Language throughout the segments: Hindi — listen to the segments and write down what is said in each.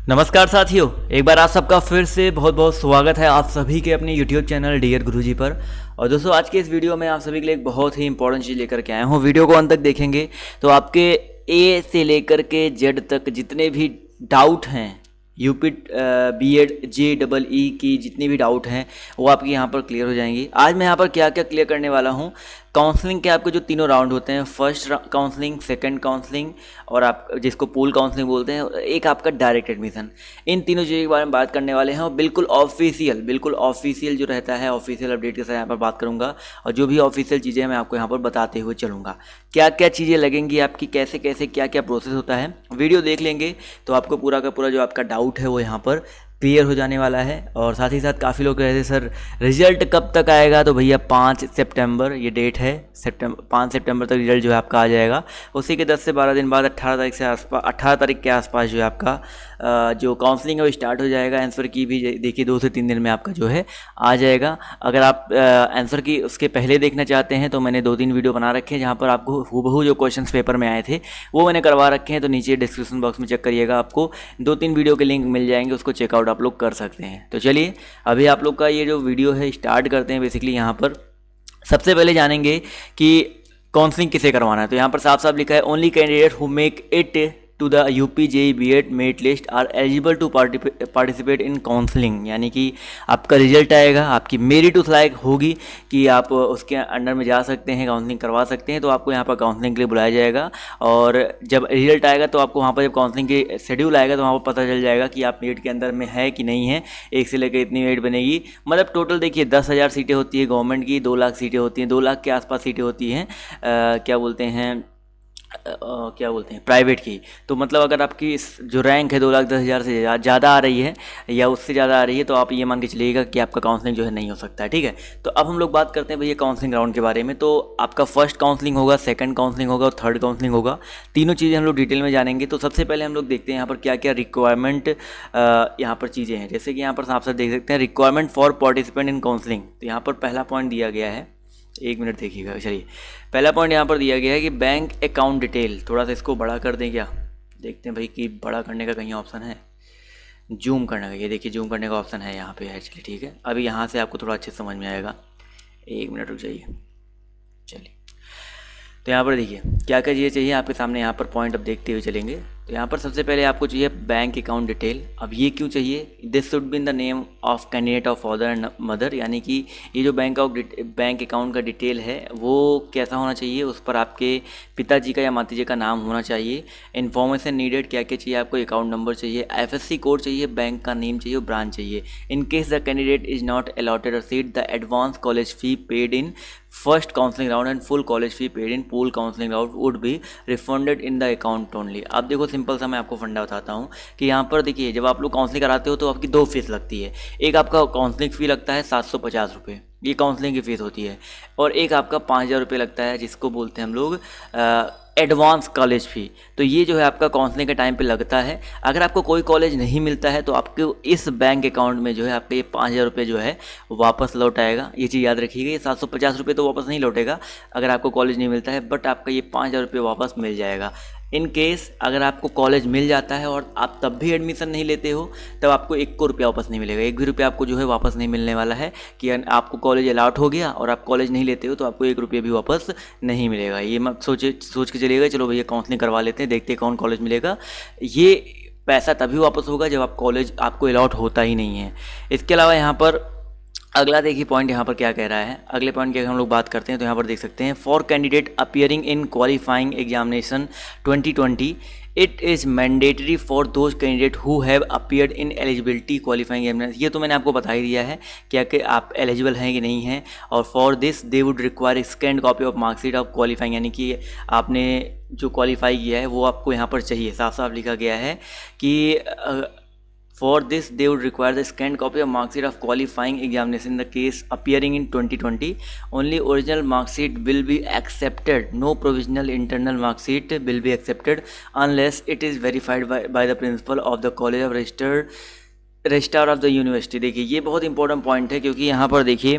नमस्कार साथियों, एक बार आप सबका फिर से बहुत बहुत स्वागत है आप सभी के अपने YouTube चैनल डियर गुरुजी पर। और दोस्तों, आज के इस वीडियो में आप सभी के लिए एक बहुत ही इंपॉर्टेंट चीज़ लेकर के आया हूँ। वीडियो को अंत तक देखेंगे तो आपके ए से लेकर के जेड तक जितने भी डाउट हैं, यूपी बीएड JEE की जितनी भी डाउट हैं वो आपके यहाँ पर क्लियर हो जाएंगी। आज मैं यहाँ पर क्या क्या क्लियर करने वाला हूँ। काउंसलिंग के आपके जो तीनों राउंड होते हैं, फर्स्ट काउंसलिंग, सेकंड काउंसलिंग और आप जिसको पूल काउंसलिंग बोलते हैं, एक आपका डायरेक्ट एडमिशन, इन तीनों चीज़ों के बारे में बात करने वाले हैं। और बिल्कुल ऑफिशियल जो रहता है, ऑफिशियल अपडेट के साथ यहाँ पर बात करूँगा। और जो भी ऑफिशियल चीज़ें मैं आपको यहाँ पर बताते हुए चलूँगा, क्या क्या चीज़ें लगेंगी आपकी, कैसे कैसे क्या क्या प्रोसेस होता है। वीडियो देख लेंगे तो आपको पूरा का पूरा जो आपका डाउट है वो यहाँ पर क्लियर हो जाने वाला है। और साथ ही साथ काफ़ी लोग कह रहे थे सर रिजल्ट कब तक आएगा, तो भैया 5 सितंबर ये डेट है। 5 सितंबर तक रिजल्ट जो है आपका आ जाएगा। उसी के 10 से 12 दिन बाद 18 तारीख के आसपास जो है आपका जो काउंसलिंग है वो स्टार्ट हो जाएगा। आंसर की भी देखिए 2 से 3 दिन में आपका जो है आ जाएगा। अगर आप आंसर की उसके पहले देखना चाहते हैं तो मैंने 2-3 वीडियो बना रखे हैं जहाँ पर आपको हूबहू जो क्वेश्चंस पेपर में आए थे वो मैंने करवा रखे हैं। तो नीचे डिस्क्रिप्शन बॉक्स में चेक करिएगा, आपको 2-3 वीडियो के लिंक मिल जाएंगे, उसको चेकआउट आप लोग कर सकते हैं। तो चलिए अभी आप लोग का ये जो वीडियो है स्टार्ट करते हैं। बेसिकली यहाँ पर सबसे पहले जानेंगे कि काउंसलिंग किसे करवाना है। तो यहाँ पर साफ साफ लिखा है only candidate who make it to the UP JEE BEd merit list are eligible to participate in counselling. यानी कि आपका रिजल्ट आएगा, आपकी मेरिट उस लायक होगी कि आप उसके अंडर में जा सकते हैं, काउंसलिंग करवा सकते हैं, तो आपको यहाँ पर काउंसलिंग के लिए बुलाया जाएगा। और जब रिजल्ट आएगा तो आपको वहाँ पर जब काउंसलिंग की शेड्यूल आएगा तो वहाँ पर पता चल जाएगा कि आप मेरिट के अंदर में है कि नहीं है। 1 से लेकर इतनी मेरिट बनेगी। मतलब टोटल देखिए 10,000 सीटें होती है गवर्नमेंट की, 2 लाख सीटें होती हैं, 2 लाख के आसपास सीटें होती हैं क्या बोलते हैं प्राइवेट की। तो मतलब अगर आपकी जो रैंक है 2,10,000 से ज़्यादा आ रही है या उससे ज़्यादा आ रही है तो आप ये मान के चलिएगा कि आपका काउंसलिंग जो है नहीं हो सकता है। ठीक है, तो अब हम लोग बात करते हैं भैया काउंसलिंग राउंड के बारे में। तो आपका फर्स्ट काउंसलिंग होगा, सेकंड काउंसलिंग होगा और थर्ड काउंसलिंग होगा। तीनों चीज़ें हम लोग डिटेल में जानेंगे। तो सबसे पहले हम लोग देखते हैं यहाँ पर क्या क्या रिक्वायरमेंट यहाँ पर चीज़ें हैं। जैसे कि यहाँ पर आप सब देख सकते हैं requirement for participant in counselling. तो यहाँ पर पहला पॉइंट दिया गया है, 1 मिनट देखिएगा। चलिए, पहला पॉइंट यहाँ पर दिया गया है कि बैंक अकाउंट डिटेल। थोड़ा सा इसको बड़ा कर दें क्या, देखते हैं भाई कि बड़ा करने का कहीं ऑप्शन है, जूम करने का। ये देखिए जूम करने का ऑप्शन है यहाँ पे है। चलिए ठीक है, अभी यहाँ से आपको थोड़ा अच्छे से समझ में आएगा। 1 मिनट रुक जाइए। चलिए, तो यहाँ पर देखिए क्या क्या चीज़ें चाहिए आपके सामने, यहाँ पर पॉइंट अब देखते हुए चलेंगे। तो यहाँ पर सबसे पहले आपको चाहिए बैंक अकाउंट डिटेल। अब ये क्यों चाहिए, this should be in the name of candidate of father and mother. यानी कि ये जो बैंक अकाउंट का डिटेल है वो कैसा होना चाहिए, उस पर आपके पिताजी का या माता जी का नाम होना चाहिए। इन्फॉर्मेशन नीडेड, क्या क्या चाहिए आपको, अकाउंट नंबर चाहिए, IFSC कोड चाहिए, बैंक का नेम चाहिए और ब्रांच चाहिए। In case the candidate is not allotted a seat, the advance college fee paid in first counselling round and full college fee paid in pool counselling round would be refunded in the account only. अब देखो सिंपल सा मैं आपको फंडा बताता हूँ कि यहाँ पर देखिए जब आप लोग काउंसलिंग कराते हो तो आपकी 2 फीस लगती है। एक आपका काउंसलिंग फ़ी लगता है 750 रुपये, ये काउंसलिंग की फ़ीस होती है। और एक आपका 5,000 रुपये लगता है जिसको बोलते हैं हम लोग एडवांस कॉलेज फ़ी। तो ये जो है आपका काउंसलिंग के टाइम पे लगता है। अगर आपको कोई कॉलेज नहीं मिलता है तो आपको इस बैंक अकाउंट में जो है आपके ये 5,000 रुपये जो है वापस लौट आएगा। ये चीज़ याद रखिएगा, ये 750 रुपये तो वापस नहीं लौटेगा अगर आपको कॉलेज नहीं मिलता है, बट आपका ये 5,000 रुपये वापस मिल जाएगा। इन केस अगर आपको कॉलेज मिल जाता है और आप तब भी एडमिशन नहीं लेते हो तब आपको 1 को रुपया वापस नहीं मिलेगा। 1 भी रुपया आपको जो है वापस नहीं मिलने वाला है कि आपको कॉलेज अलाउट हो गया और आप कॉलेज नहीं लेते हो तो आपको 1 रुपया भी वापस नहीं मिलेगा। ये मत सोच के चलिएगा चलो भैया काउंसलिंग करवा लेते हैं, देखते हैं कौन कॉलेज मिलेगा। ये पैसा तभी वापस होगा जब आप कॉलेज आपको अलाउट होता ही नहीं है। इसके अलावा यहाँ पर अगला देखिए पॉइंट यहाँ पर क्या कह रहा है। अगले पॉइंट की अगर हम लोग बात करते हैं तो यहाँ पर देख सकते हैं for candidate appearing in qualifying examination 2020 it is mandatory for those candidate who have appeared in eligibility qualifying examination. ये तो मैंने आपको बता ही दिया है क्या कि आप एलिजिबल हैं कि नहीं हैं। और for this they would require scanned copy of marksheet of qualifying, यानी कि आपने जो क्वालिफाई किया है वो आपको यहाँ पर चाहिए। साफ साफ लिखा गया है कि For this, they would require the scanned copy of mark sheet of qualifying examination in the case appearing in 2020. Only original mark sheet will be accepted. No provisional internal mark sheet will be accepted unless it is verified by the principal of the college of registrar of the university। देखिए ये बहुत इंपॉर्टेंट पॉइंट है क्योंकि यहाँ पर देखिए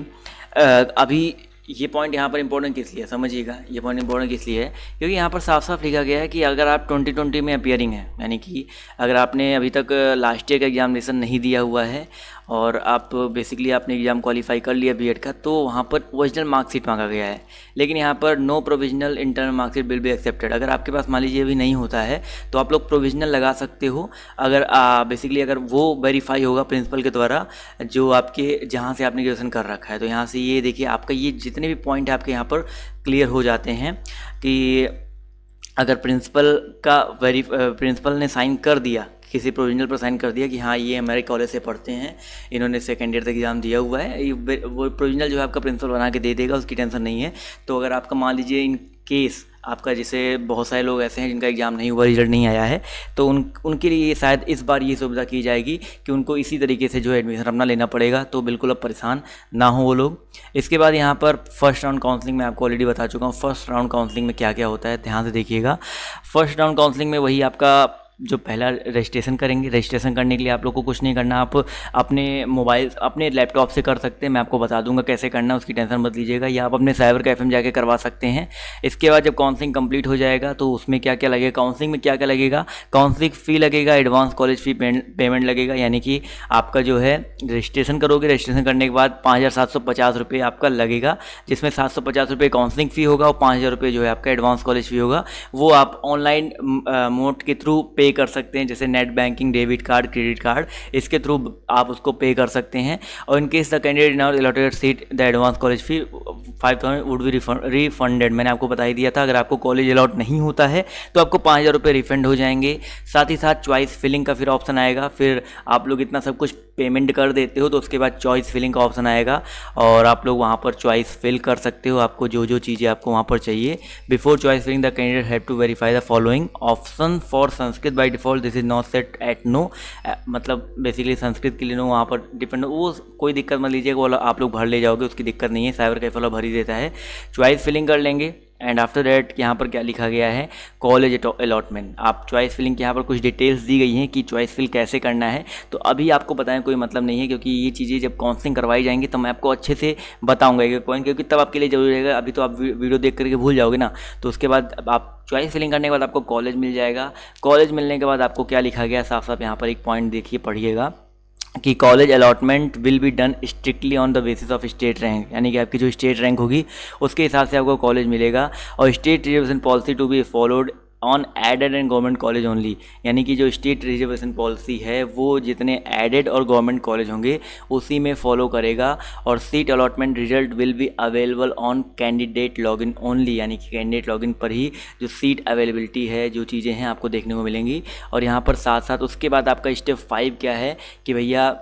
अभी ये पॉइंट यहाँ पर इंपॉर्टेंट किस लिए है समझिएगा, ये पॉइंट इंपॉर्टेंट किस लिए है क्योंकि यहाँ पर साफ साफ लिखा गया है कि अगर आप 2020 में अपियरिंग है, यानी कि अगर आपने अभी तक लास्ट ईयर का एग्जामिनेशन नहीं दिया हुआ है और आप बेसिकली आपने एग्ज़ाम क्वालिफाई कर लिया बीएड का, तो वहाँ पर ओरिजिनल मार्कशीट मांगा गया है। लेकिन यहाँ पर no provisional internal marksheet will be accepted. अगर आपके पास मान लीजिए अभी नहीं होता है तो आप लोग प्रोविजनल लगा सकते हो, अगर बेसिकली अगर वो वेरीफाई होगा प्रिंसिपल के द्वारा जो आपके जहाँ से आपने ग्रेजुएशन कर रखा है। तो यहाँ से ये देखिए आपका ये जितने भी पॉइंट आपके यहाँ पर क्लियर हो जाते हैं कि अगर प्रिंसिपल ने साइन कर दिया, किसी प्रोविजनल पर साइन कर दिया कि हाँ ये हमारे कॉलेज से पढ़ते हैं, इन्होंने सेकेंड ईयर तक एग्ज़ाम दिया हुआ है, वो प्रोविजनल जो है आपका प्रिंसिपल बना के दे देगा, उसकी टेंशन नहीं है। तो अगर आपका मान लीजिए इन केस आपका जैसे बहुत सारे लोग ऐसे हैं जिनका एग्ज़ाम नहीं हुआ, रिजल्ट नहीं आया है, तो उनके लिए शायद इस बार ये सुविधा की जाएगी कि उनको इसी तरीके से जो है एडमिशन अपना लेना पड़ेगा। तो बिल्कुल अब परेशान ना हो वो लोग। इसके बाद यहाँ पर फर्स्ट राउंड काउंसलिंग में आपको ऑलरेडी बता चुका हूँ। फर्स्ट राउंड काउंसलिंग में क्या क्या होता है ध्यान से देखिएगा। फर्स्ट राउंड काउंसलिंग में वही आपका जो पहला रजिस्ट्रेशन करेंगे, रजिस्ट्रेशन करने के लिए आप लोग को कुछ नहीं करना, आप अपने मोबाइल अपने लैपटॉप से कर सकते हैं। मैं आपको बता दूंगा कैसे करना है, उसकी टेंशन मत लीजिएगा, या आप अपने साइबर कैफे में जाके करवा सकते हैं। इसके बाद जब काउंसलिंग कंप्लीट हो जाएगा तो उसमें क्या क्या लगेगा, काउंसलिंग में क्या क्या लगेगा, काउंसलिंग फ़ी लगेगा, एडवांस कॉलेज फ़ी पेमेंट लगेगा, यानी कि आपका जो है रजिस्ट्रेशन करोगे, रजिस्ट्रेशन करने के बाद 5,750 रुपये आपका लगेगा, जिसमें 750 रुपये काउंसलिंग फ़ी होगा और 5,000 रुपये जो है आपका एडवांस कॉलेज फ़ी होगा। वो आप ऑनलाइन मोड के थ्रू पे कर सकते हैं, जैसे net banking, debit card, credit card, इसके थ्रू आप उसको पे कर सकते हैं। और in case the candidate not allotted seat the advance college fee 5,000 would be refunded. मैंने आपको बता ही दिया था, अगर आपको कॉलेज अलॉट नहीं होता है तो आपको 5,000 रुपये रिफंड हो जाएंगे। साथ ही साथ चॉइस फिलिंग का फिर ऑप्शन आएगा, फिर आप लोग इतना सब कुछ पेमेंट कर देते हो तो उसके बाद चॉइस फिलिंग का ऑप्शन आएगा और आप लोग वहाँ पर चॉइस फिल कर सकते हो, आपको जो जो चीज़ें आपको वहाँ पर चाहिए। Before choice filling the candidate have to verify the following option for Sanskrit by default this is not set at no. मतलब बेसिकली संस्कृत के लिए नो वहाँ पर डिपेंड, वो कोई दिक्कत मत लीजिएगा, वो आप लोग भर ले जाओगे, उसकी दिक्कत नहीं है, साइबर कैफे वाला भर ही देता है। चॉइस फिलिंग कर लेंगे एंड आफ्टर दैट यहाँ पर क्या लिखा गया है, कॉलेज अलॉटमेंट। आप चॉइस फिलिंग के यहाँ पर कुछ डिटेल्स दी गई हैं कि चॉइस फिल कैसे करना है, तो अभी आपको बताएं कोई मतलब नहीं है, क्योंकि ये चीज़ें जब काउंसलिंग करवाई जाएंगी तो मैं आपको अच्छे से बताऊंगा एक पॉइंट, क्योंकि तब आपके लिए जरूरी रहेगा। अभी तो आप वीडियो देख करके भूल जाओगे ना, तो उसके बाद आप चॉइस फिलिंग करने के बाद आपको कॉलेज मिल जाएगा। कॉलेज मिलने के बाद आपको क्या लिखा गया साफ साफ यहाँ पर एक पॉइंट देखिए, पढ़िएगा कि college allotment will be done strictly on the basis of state rank, यानी कि आपकी जो स्टेट रैंक होगी उसके हिसाब से आपको कॉलेज मिलेगा। और state reservation policy to be followed on aided and government college only, यानी कि जो स्टेट रिजर्वेशन पॉलिसी है वो जितने एडेड और गवर्नमेंट कॉलेज होंगे उसी में फॉलो करेगा। और seat allotment result will be available on candidate login only, यानी कि कैंडिडेट लॉगिन पर ही जो सीट अवेलेबिलिटी है, जो चीज़ें हैं आपको देखने को मिलेंगी। और यहाँ पर साथ साथ उसके बाद आपका स्टेप 5 क्या है कि भैया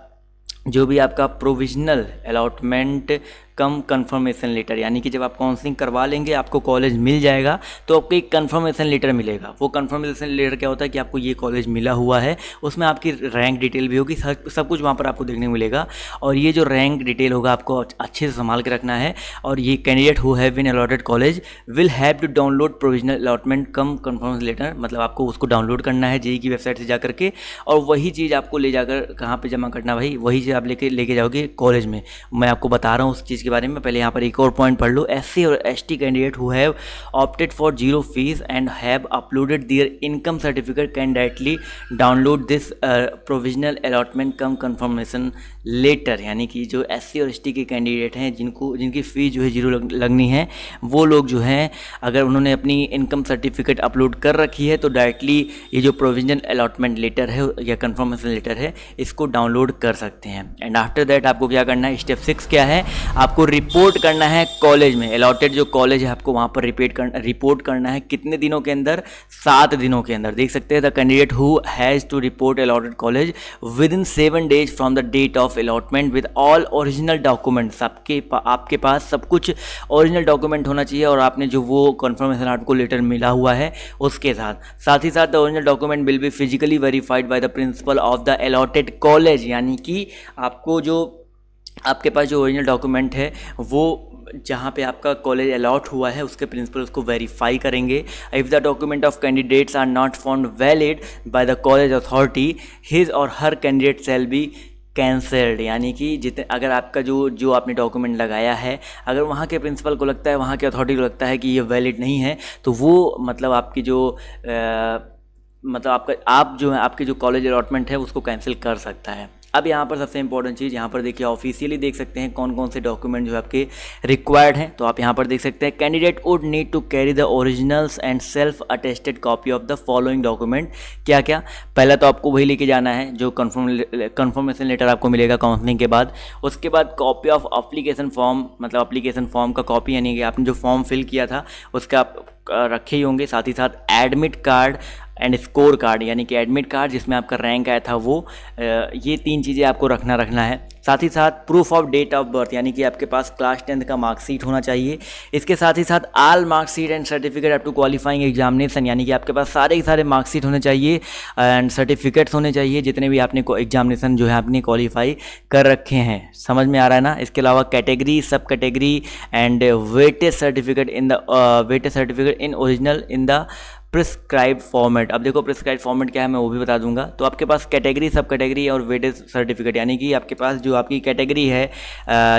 जो भी आपका provisional allotment cum confirmation letter, यानी कि जब आप काउंसलिंग करवा लेंगे आपको कॉलेज मिल जाएगा तो आपको एक कंफर्मेशन लेटर मिलेगा। वो कंफर्मेशन लेटर क्या होता है कि आपको ये कॉलेज मिला हुआ है, उसमें आपकी रैंक डिटेल भी होगी, सब कुछ वहाँ पर आपको देखने को मिलेगा। और ये जो रैंक डिटेल होगा आपको अच्छे से संभाल के रखना है। और ये candidate who have been allotted college will have to download provisional allotment cum confirmation letter, मतलब आपको उसको डाउनलोड करना है जेईई की वेबसाइट से जा करके, और वही चीज़ आपको ले जाकर कहाँ पर जमा करना भाई, वही चीज़ आप लेके जाओगे कॉलेज में। मैं आपको बता रहा हूँ उस चीज़ के बारे में। पहले यहाँ पर एक और पॉइंट पढ़ लो, एससी और ST candidate who have opted for 0 fees and have uploaded their income certificate can directly download this provisional allotment cum confirmation letter, यानी कि जो एससी और एसटी के कैंडिडेट हैं जिनकी फ़ीस जो है 0 लगनी है, वो लोग जो हैं अगर उन्होंने अपनी इनकम सर्टिफिकेट अपलोड कर रखी है तो डायरेक्टली ये जो प्रोविजनल अलॉटमेंट लेटर है या कंफर्मेशन लेटर है इसको डाउनलोड कर सकते हैं। एंड आफ्टर दैट आपको क्या करना है, स्टेप 6 क्या है, आपको रिपोर्ट करना है कॉलेज में। अलॉटेड जो कॉलेज है आपको वहाँ पर रिपोर्ट करना है कितने दिनों के अंदर, 7 दिनों के अंदर। देख सकते हैं the candidate who has to report allotted college within 7 days from the date of allotment with all original documents. आपके पास सब कुछ ओरिजिनल डॉक्यूमेंट होना चाहिए और आपने जो वो कन्फर्मेशन आपको लेटर मिला हुआ है उसके साथ ही साथ the original document will be physically verified by the principle of the allotted college, यानी कि आपको जो आपके पास जो ओरिजिनल डॉक्यूमेंट है वो जहाँ पे आपका कॉलेज अलॉट हुआ है उसके प्रिंसिपल उसको वेरीफाई करेंगे। If the document of candidates are not found valid by the college authority his और her candidate shall be cancelled, यानी कि जितने अगर आपका जो जो आपने डॉक्यूमेंट लगाया है, अगर वहाँ के प्रिंसिपल को लगता है, वहाँ के अथॉरिटी को लगता है कि ये वैलिड नहीं है, तो वो मतलब आपकी जो मतलब आपका आप जो है आपके जो कॉलेज अलॉटमेंट है उसको कैंसिल कर सकता है। अब यहाँ पर सबसे इंपॉर्टेंट चीज़, यहाँ पर देखिए ऑफिशियली देख सकते हैं कौन कौन से डॉक्यूमेंट जो आपके रिक्वायर्ड हैं। तो आप यहाँ पर देख सकते हैं candidate would need to carry the originals and self attested copy of the following document. क्या क्या? पहला तो आपको वही लेके जाना है जो कन्फर्मेशन लेटर आपको मिलेगा काउंसलिंग के बाद। उसके बाद कॉपी ऑफ अप्लीकेशन फॉर्म, मतलब अप्लीकेशन फॉर्म का कॉपी, यानी कि आपने जो फॉर्म फिल किया था उसका आप रखे ही होंगे। साथ ही साथ admit card and score card, यानी कि एडमिट कार्ड जिसमें आपका रैंक आया था वो, ये 3 चीज़ें आपको रखना है। साथ ही साथ proof of date of birth, यानी कि आपके पास क्लास 10th का मार्कशीट होना चाहिए। इसके साथ ही साथ all marksheet and certificate up to qualifying examination, यानी कि आपके पास सारे के सारे मार्कशीट होने चाहिए एंड सर्टिफिकेट्स होने चाहिए जितने भी आपने एग्जामिनेशन जो है आपने क्वालिफाई कर रखे हैं। समझ में आ रहा है ना? इसके अलावा कैटेगरी, सब category and weightage certificate in original in the prescribe format. अब देखो प्रिस्क्राइब फॉर्मेट क्या है मैं वो भी बता दूंगा। तो आपके पास कैटेगरी, सब कैटेगरी और वेटेज सर्टिफिकेट, यानी कि आपके पास जो आपकी कैटेगरी है,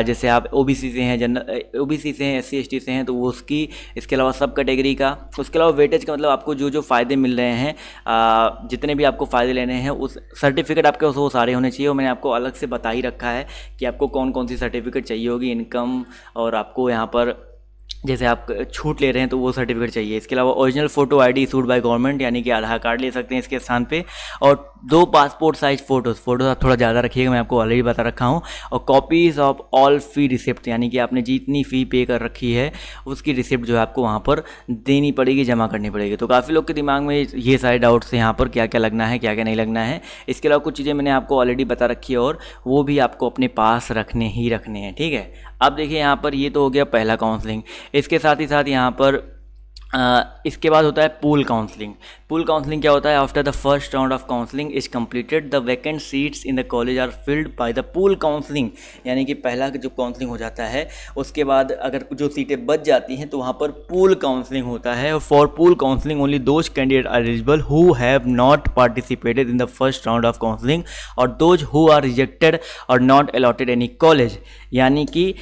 जैसे आप ओबीसी से हैं, जनरल ओबीसी से हैं, एससी एसटी से हैं, तो वो उसकी, इसके अलावा सब कैटेगरी का, उसके अलावा वेटेज का, मतलब आपको जो जो फ़ायदे मिल रहे हैं, जितने भी आपको फ़ायदे लेने हैं उस सर्टिफिकेट आपके वो सारे होने चाहिए। और मैंने आपको अलग से बता ही रखा है कि आपको कौन कौन सी सर्टिफिकेट चाहिए होगी, इनकम, और आपको यहाँ पर जैसे आप छूट ले रहे हैं तो वो सर्टिफिकेट चाहिए। इसके अलावा original photo ID issued by government, यानी कि आधार कार्ड ले सकते हैं इसके स्थान पे, और 2 पासपोर्ट साइज फ़ोटोज़ आप थोड़ा ज़्यादा रखिएगा, मैं आपको ऑलरेडी बता रखा हूँ। और copies of all fee receipt, यानी कि आपने जितनी फ़ी पे कर रखी है उसकी रिसिप्ट जो है आपको वहाँ पर देनी पड़ेगी, जमा करनी पड़ेगी। तो काफ़ी लोग के दिमाग में ये सारे डाउट्स हैं यहाँ पर, क्या क्या लगना है, क्या क्या नहीं लगना है। इसके अलावा कुछ चीज़ें मैंने आपको ऑलरेडी बता रखी है और वो भी आपको अपने पास रखने हैं, ठीक है। अब देखिए यहाँ पर ये तो हो गया पहला काउंसलिंग। इसके साथ ही साथ यहाँ पर इसके बाद होता है पूल काउंसलिंग। पूल काउंसलिंग क्या होता है? After the first round of counselling is completed the vacant seats in the college are filled by the pool counselling, यानी कि पहला जो काउंसलिंग हो जाता है उसके बाद अगर जो सीटें बच जाती हैं तो वहाँ पर पूल काउंसलिंग होता है। For pool counselling only those candidate are eligible who have not participated in the first round of counselling और दोज हु आर रिजेक्टेड और नॉट अलॉटेड एनी कॉलेज, यानी कि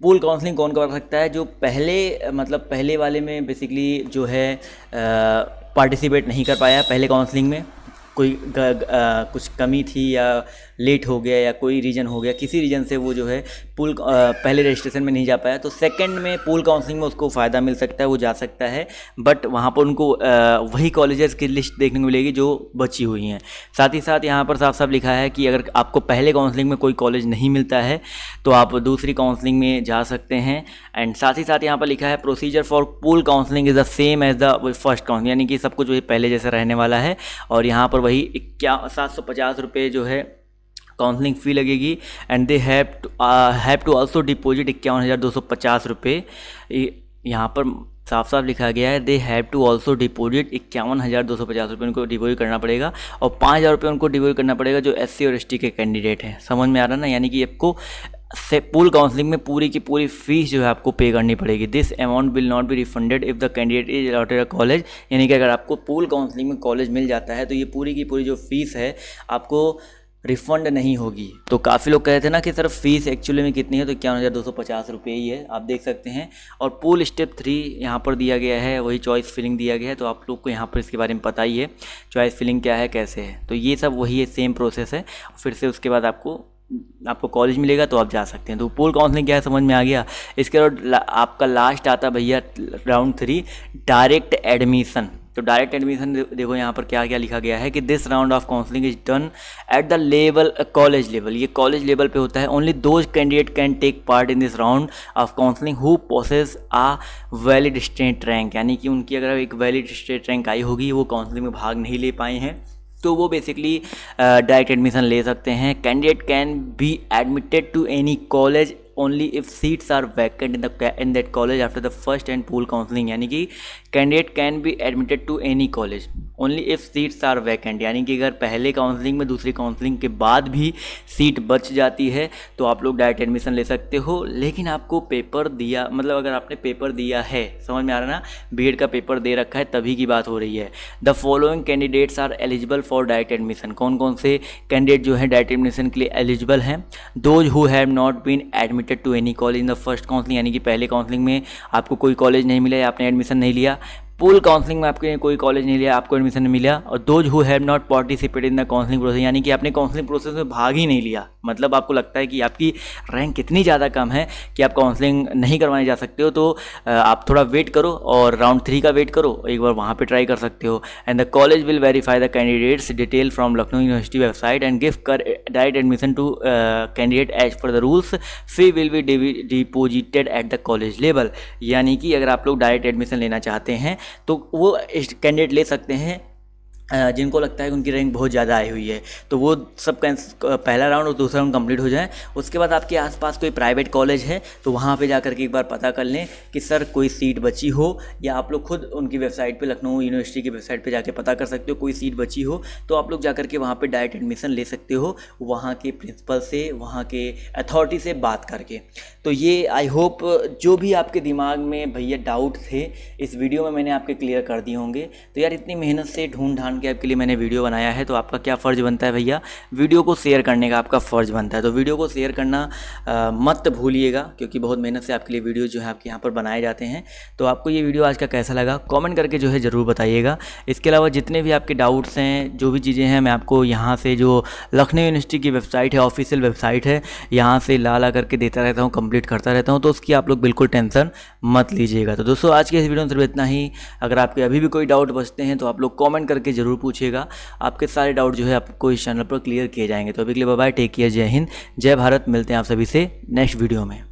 पूल काउंसलिंग कौन कर सकता है? जो पहले वाले में बेसिकली जो है पार्टिसिपेट नहीं कर पाया पहले काउंसलिंग में, कोई कुछ कमी थी या लेट हो गया या कोई रीज़न हो गया, किसी रीज़न से वो जो है पहले रजिस्ट्रेशन में नहीं जा पाया, तो सेकंड में पूल काउंसलिंग में उसको फ़ायदा मिल सकता है, वो जा सकता है। बट वहाँ पर उनको वही कॉलेजेस की लिस्ट देखने को मिलेगी जो बची हुई हैं। साथ ही साथ यहाँ पर साफ साफ लिखा है कि अगर आपको पहले काउंसलिंग में कोई कॉलेज नहीं मिलता है तो आप दूसरी काउंसलिंग में जा सकते हैं। एंड साथ ही साथ यहाँ पर लिखा है procedure for pool counselling is the same as the first counselling, यानी कि सब कुछ वही पहले जैसे रहने वाला है। और यहाँ पर वही 750 रुपये जो है काउंसलिंग फ़ी लगेगी। And they have to also deposit 51,250 रुपये। यहाँ पर साफ साफ लिखा गया है they have to also deposit 51,250 रुपये उनको डिपॉजिट करना पड़ेगा, और 5,000 रुपये उनको डिपॉजिट करना पड़ेगा जो SC और ST के कैंडिडेट हैं। समझ में आ रहा है ना? यानी कि आपको पूल काउंसलिंग में पूरी की पूरी फीस जो है आपको पे करनी पड़ेगी। This amount will not be refunded if the candidate is allotted a college, यानी कि अगर आपको पूल काउंसलिंग में कॉलेज मिल जाता है तो ये पूरी की पूरी जो फीस है आपको रिफ़ंड नहीं होगी। तो काफ़ी लोग कह रहे थे ना कि सर फीस एक्चुअली में कितनी है, तो 51,250 रुपये ही है, आप देख सकते हैं। और पूल स्टेप 3 यहाँ पर दिया गया है, वही चॉइस फिलिंग दिया गया है, तो आप लोग को यहाँ पर इसके बारे में पता ही है चॉइस फिलिंग क्या है, कैसे है। तो ये सब वही है, सेम प्रोसेस है। फिर से उसके बाद आपको कॉलेज मिलेगा तो आप जा सकते हैं। तो पूल काउंसलिंग क्या है समझ में आ गया। इसके बाद आपका लास्ट आता भैया राउंड 3 डायरेक्ट एडमिशन। तो डायरेक्ट एडमिशन देखो यहाँ पर क्या क्या लिखा गया है कि this round of counselling is done at the level college level, ये कॉलेज लेवल पे होता है। Only those candidate can take part in this round of counselling who possess a valid state rank, यानी कि उनकी अगर एक वैलिड स्टेट रैंक आई होगी, वो काउंसलिंग में भाग नहीं ले पाए हैं, तो वो बेसिकली डायरेक्ट एडमिशन ले सकते हैं। Candidate can be admitted to any college only if seats are vacant in that college after the first and pool counselling, यानी कि candidate can be admitted to any college only if seats are vacant, यानी कि अगर पहले काउंसलिंग में दूसरी काउंसलिंग के बाद भी सीट बच जाती है तो आप लोग डायरेक्ट एडमिशन ले सकते हो। लेकिन आपको पेपर दिया, मतलब अगर आपने पेपर दिया है, समझ में आ रहा ना, बीएड का पेपर दे रखा है तभी की बात हो रही है। The following candidates are eligible for direct admission, कौन कौन से कैंडिडेट जो है डायरेक्ट एडमिशन के लिए एलिजिबल हैं? Those who have not been admitted to any college in the first counselling, यानी कि पहले काउंसलिंग में आपको कोई कॉलेज नहीं मिला या आपने एडमिशन नहीं लिया, पूल काउंसलिंग में आपके कोई कॉलेज नहीं लिया, आपको एडमिशन नहीं मिला, और those who have not participated in the counselling process, यानी कि आपने काउंसलिंग प्रोसेस में भाग ही नहीं लिया, मतलब आपको लगता है कि आपकी रैंक इतनी ज़्यादा कम है कि आप काउंसलिंग नहीं करवाने जा सकते हो, तो आप थोड़ा वेट करो और राउंड 3 का वेट करो, एक बार वहाँ पे ट्राई कर सकते हो। And the college will verify the candidates detail from Lucknow University website and give कर direct admission to candidate as per the rules, fee will be deposited at the college level, यानी कि अगर आप लोग डायरेक्ट एडमिशन लेना चाहते हैं तो वो कैंडिडेट ले सकते हैं जिनको लगता है कि उनकी रैंक बहुत ज़्यादा आई हुई है, तो वो सब पहला राउंड और दूसरा राउंड कंप्लीट हो जाए। उसके बाद आपके आसपास कोई प्राइवेट कॉलेज है तो वहाँ पे जाकर के एक बार पता कर लें कि सर कोई सीट बची हो, या आप लोग खुद उनकी वेबसाइट पे, लखनऊ यूनिवर्सिटी की वेबसाइट पे जाके पता कर सकते हो कोई सीट बची हो तो आप लोग जाकर के वहाँ पे डायरेक्ट एडमिशन ले सकते हो, वहाँ के प्रिंसिपल से, वहाँ के अथॉरिटी से बात करके। तो ये आई होप जो भी आपके दिमाग में भैया डाउट थे इस वीडियो में मैंने आपके क्लियर कर दिए होंगे। तो यार इतनी मेहनत से ढूंढ ढांड के आपके लिए मैंने वीडियो बनाया है, तो आपका क्या फ़र्ज़ बनता है भैया, वीडियो को शेयर करने का आपका फ़र्ज़ बनता है। तो वीडियो को शेयर करना मत भूलिएगा, क्योंकि बहुत मेहनत से आपके लिए वीडियो जो है आपके यहाँ पर बनाए जाते हैं। तो आपको ये वीडियो आज का कैसा लगा कमेंट करके जो है ज़रूर बताइएगा। इसके अलावा जितने भी आपके डाउट्स हैं, जो भी चीज़ें हैं, मैं आपको यहाँ से जो लखनऊ यूनिवर्सिटी की वेबसाइट है, ऑफिशियल वेबसाइट है, यहाँ से ला करके देता रहता हूँ, कंप्लीट करता रहता हूँ, तो उसकी आप लोग बिल्कुल टेंशन मत लीजिएगा। तो दोस्तों आज के इस वीडियो में सिर्फ इतना ही। अगर आपके अभी भी कोई डाउट बचते हैं तो आप लोग कमेंट करके ज़रूर पूछिएगा, आपके सारे डाउट जो है आपको इस चैनल पर क्लियर किए जाएंगे। तो अभी के लिए बाय बाय, टेक केयर, जय हिंद, जय भारत। मिलते हैं आप सभी से नेक्स्ट वीडियो में।